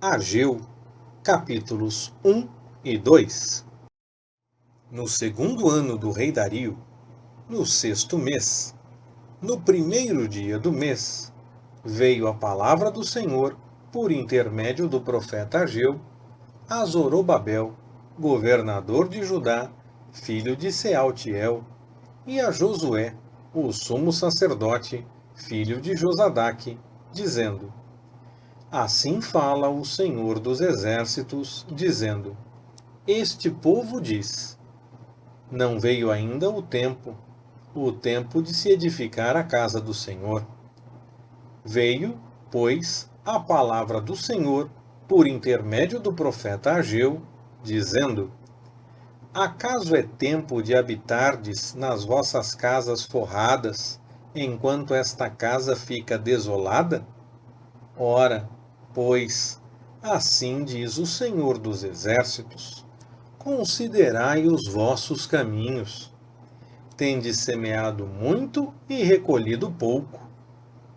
Ageu, capítulos 1 e 2. No segundo ano do rei Dario, no sexto mês, no primeiro dia do mês, veio a palavra do Senhor, por intermédio do profeta Ageu, a Zorobabel, governador de Judá, filho de Sealtiel, e a Josué, o sumo sacerdote, filho de Josadaque, dizendo: Assim fala o Senhor dos Exércitos, dizendo: Este povo diz: Não veio ainda o tempo de se edificar a casa do Senhor. Veio, pois, a palavra do Senhor por intermédio do profeta Ageu, dizendo: Acaso é tempo de habitardes nas vossas casas forradas, enquanto esta casa fica desolada? Ora, pois, assim diz o Senhor dos Exércitos: Considerai os vossos caminhos. Tendes semeado muito e recolhido pouco.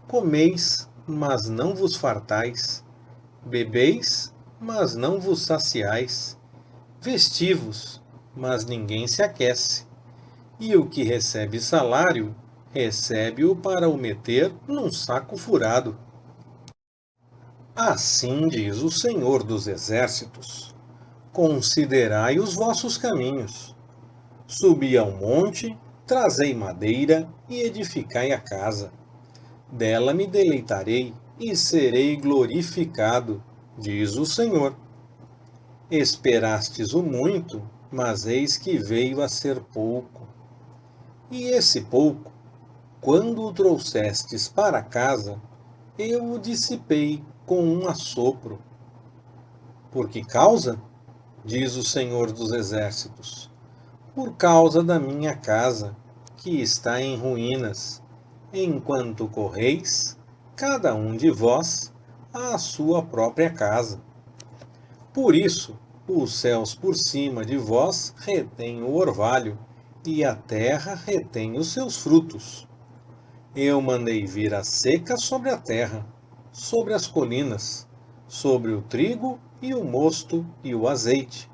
Comeis, mas não vos fartais. Bebeis, mas não vos saciais. Vesti-vos, mas ninguém se aquece. E o que recebe salário, recebe-o para o meter num saco furado. Assim diz o Senhor dos Exércitos: Considerai os vossos caminhos. Subi ao monte, trazei madeira e edificai a casa. Dela me deleitarei e serei glorificado, diz o Senhor. Esperastes o muito, mas eis que veio a ser pouco. E esse pouco, quando o trouxestes para casa, eu o dissipei com um assopro. Por que causa? Diz o Senhor dos Exércitos. Por causa da minha casa, que está em ruínas, enquanto correis, cada um de vós, à sua própria casa. Por isso, os céus por cima de vós retêm o orvalho, e a terra retém os seus frutos. Eu mandei vir a seca sobre a terra, sobre as colinas, sobre o trigo e o mosto e o azeite,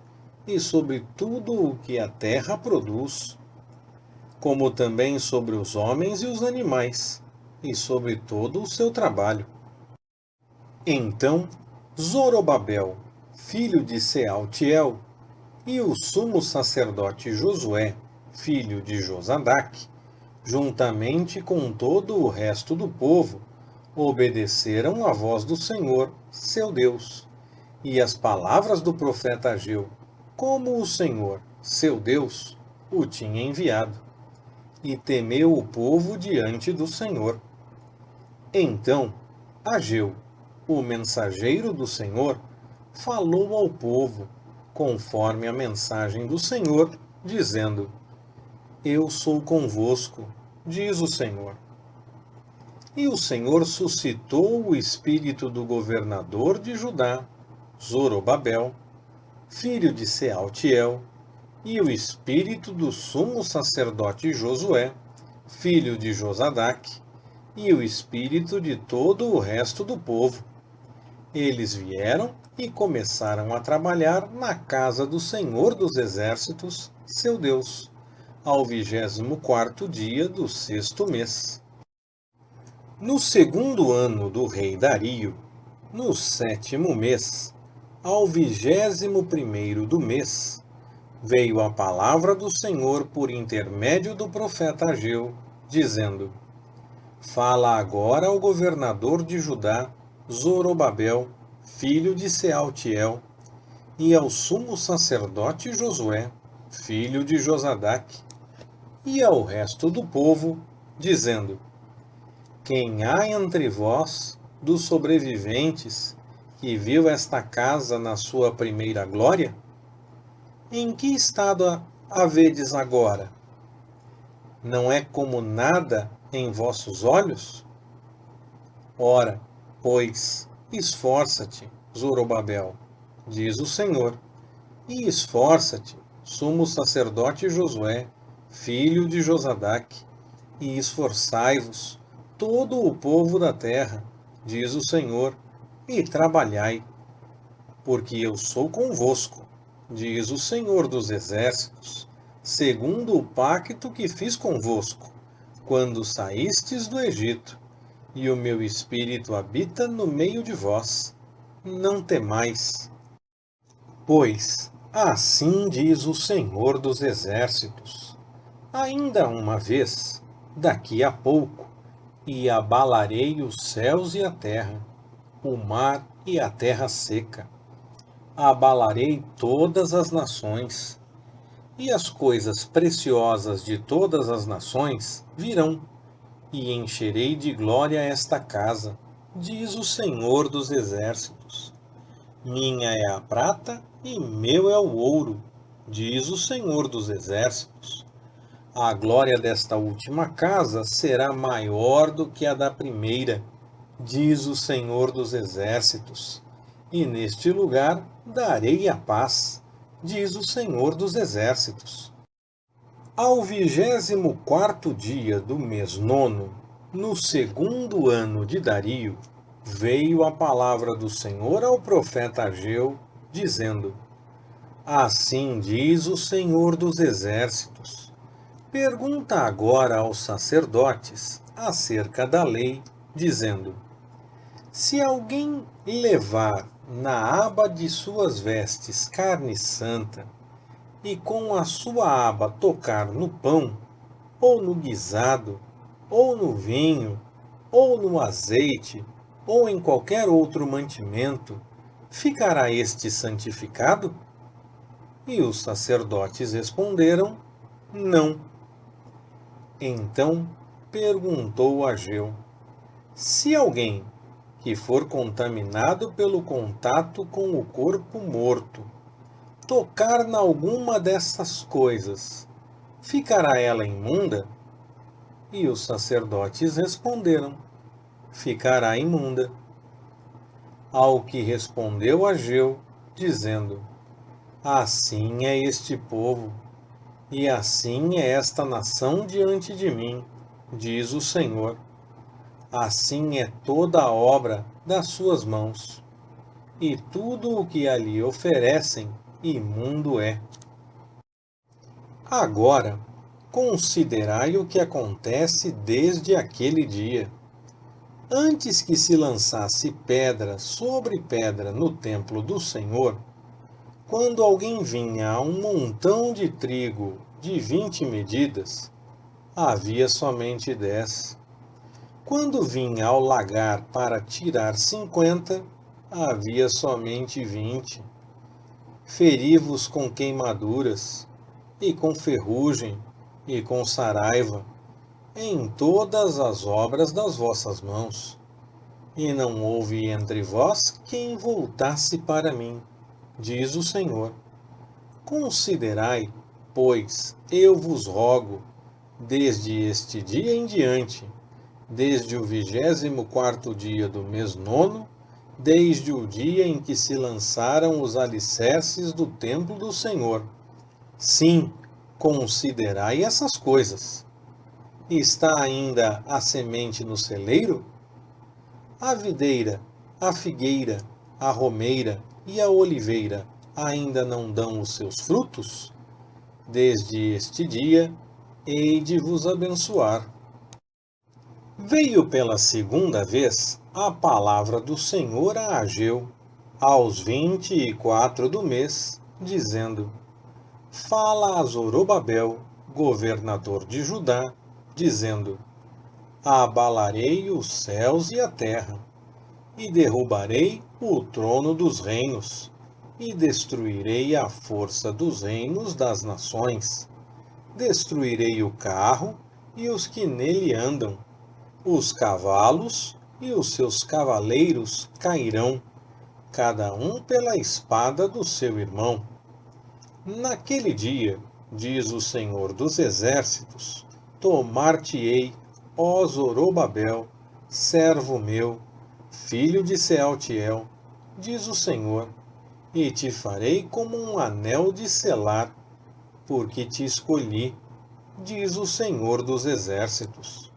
e sobre tudo o que a terra produz, como também sobre os homens e os animais, e sobre todo o seu trabalho. Então Zorobabel, filho de Sealtiel, e o sumo sacerdote Josué, filho de Josadaque, juntamente com todo o resto do povo, obedeceram à voz do Senhor, seu Deus, e às palavras do profeta Ageu, como o Senhor, seu Deus, o tinha enviado. E temeu o povo diante do Senhor. Então Ageu, o mensageiro do Senhor, falou ao povo, conforme a mensagem do Senhor, dizendo: Eu sou convosco, diz o Senhor. E o Senhor suscitou o espírito do governador de Judá, Zorobabel, filho de Sealtiel, e o espírito do sumo sacerdote Josué, filho de Josadaque, e o espírito de todo o resto do povo. Eles vieram e começaram a trabalhar na casa do Senhor dos Exércitos, seu Deus, ao 24º dia do sexto mês. No segundo ano do rei Dario, no sétimo mês, ao 21º do mês, veio a palavra do Senhor por intermédio do profeta Ageu, dizendo: Fala agora ao governador de Judá, Zorobabel, filho de Sealtiel, e ao sumo sacerdote Josué, filho de Josadaque, e ao resto do povo, dizendo: Quem há entre vós, dos sobreviventes, que viu esta casa na sua primeira glória? Em que estado a vedes agora? Não é como nada em vossos olhos? Ora, pois, esforça-te, Zorobabel, diz o Senhor, e esforça-te, sumo sacerdote Josué, filho de Josadaque, e esforçai-vos, todo o povo da terra, diz o Senhor, e trabalhai. porque eu sou convosco, diz o Senhor dos Exércitos, segundo o pacto que fiz convosco, quando saístes do Egito, e o meu espírito habita no meio de vós. Não temais, pois assim diz o Senhor dos Exércitos: ainda uma vez, daqui a pouco, e abalarei os céus e a terra, o mar e a terra seca. Abalarei todas as nações, e as coisas preciosas de todas as nações virão, e encherei de glória esta casa, diz o Senhor dos Exércitos. Minha é a prata e meu é o ouro, diz o Senhor dos Exércitos. A glória desta última casa será maior do que a da primeira, diz o Senhor dos Exércitos. E neste lugar darei a paz, diz o Senhor dos Exércitos. Ao 24º dia do mês nono, no segundo ano de Dario, veio a palavra do Senhor ao profeta Ageu, dizendo: assim diz o Senhor dos Exércitos. Pergunta agora aos sacerdotes acerca da lei, dizendo: se alguém levar na aba de suas vestes carne santa, e com a sua aba tocar no pão, ou no guisado, ou no vinho, ou no azeite, ou em qualquer outro mantimento, ficará este santificado? E os sacerdotes responderam: não. Então perguntou Ageu: se alguém que for contaminado pelo contato com o corpo morto tocar na alguma dessas coisas, ficará ela imunda? E os sacerdotes responderam: ficará imunda. Ao que respondeu Ageu, dizendo: assim é este povo, e assim é esta nação diante de mim, diz o Senhor. Assim é toda a obra das suas mãos, e tudo o que ali oferecem, imundo é. Agora, considerai o que acontece desde aquele dia. Antes que se lançasse pedra sobre pedra no templo do Senhor, quando alguém vinha a um montão de trigo de 20 medidas, havia somente 10. Quando vinha ao lagar para tirar 50, havia somente 20. Feri-vos com queimaduras, e com ferrugem, e com saraiva, em todas as obras das vossas mãos. E não houve entre vós quem voltasse para mim, diz o Senhor. Considerai, pois, eu vos rogo, desde este dia em diante, desde o 24º dia do mês nono, desde o dia em que se lançaram os alicerces do templo do Senhor. Sim, considerai essas coisas. Está ainda a semente no celeiro? A videira, a figueira, a romeira e a oliveira ainda não dão os seus frutos? Desde este dia, hei de vos abençoar. Veio pela segunda vez a palavra do Senhor a Ageu, aos 24 do mês, dizendo: fala a Zorobabel, governador de Judá, dizendo: abalarei os céus e a terra, e derrubarei o trono dos reinos, e destruirei a força dos reinos das nações. Destruirei o carro e os que nele andam, os cavalos e os seus cavaleiros cairão, cada um pela espada do seu irmão. Naquele dia, diz o Senhor dos Exércitos, tomar-te-ei, ó Zorobabel, servo meu, filho de Sealtiel, diz o Senhor, e te farei como um anel de selar, porque te escolhi, diz o Senhor dos Exércitos.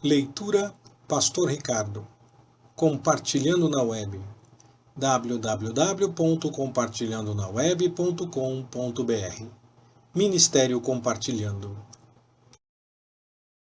Leitura Pastor Ricardo. Compartilhando na web. www.compartilhandonaweb.com.br. Ministério Compartilhando.